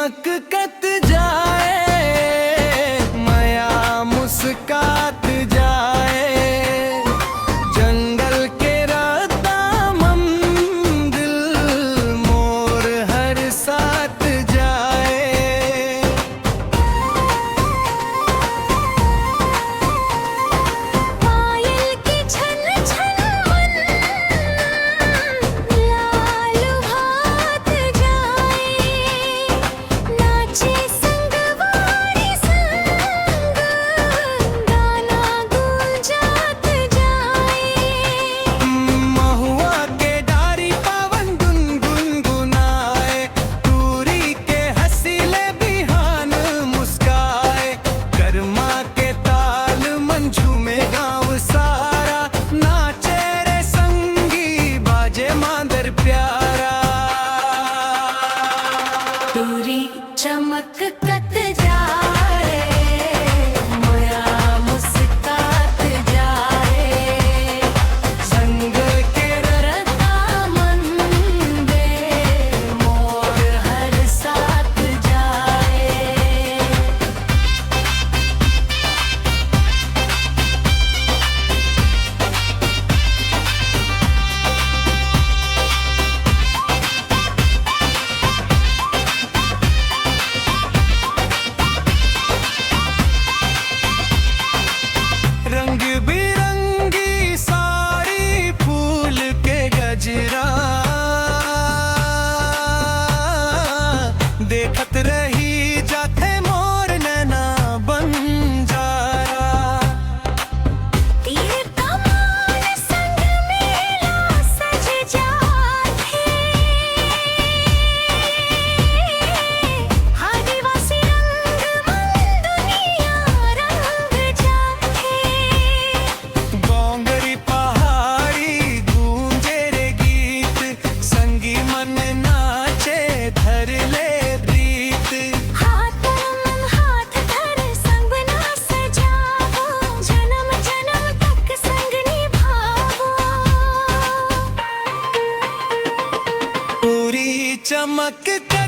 चमक कत जाए, माया मुस्कात जाए। जंगल के राता मम दिल मोर हर साथ जाए। पायल की छन छन मन लाल भात जाए। नाचे संगवारी संग गाना गूंजात जाए। महुआ के डारी पवन गुनगुनाए, टूरी के हसीले बिहान मुस्काए। कर्मा के ताल मंझू में गाँव सारा नाचे रे संगी, बाजे मांदर प्यारा। दूरी चमक कत जाए, माया मुस्कात जाए। संग के रता मन दे मोर हर साथ जाए। रंग बिरंगी साड़ी फूल के गजरा, देखत रही जाते मोर नैना बंजारा। तीर कमान संग मेला सज जाते। आदिवासी रंग मन दुनिया रंग जाते। गोंगरी पहाड़ी गूंजे रे गीत, संगी मन नाचे धर ले प्रीत। हाथ मन हाथ धर संग बना सजावो, जन्म जन्म तक संग निभावो। पूरी चमक कर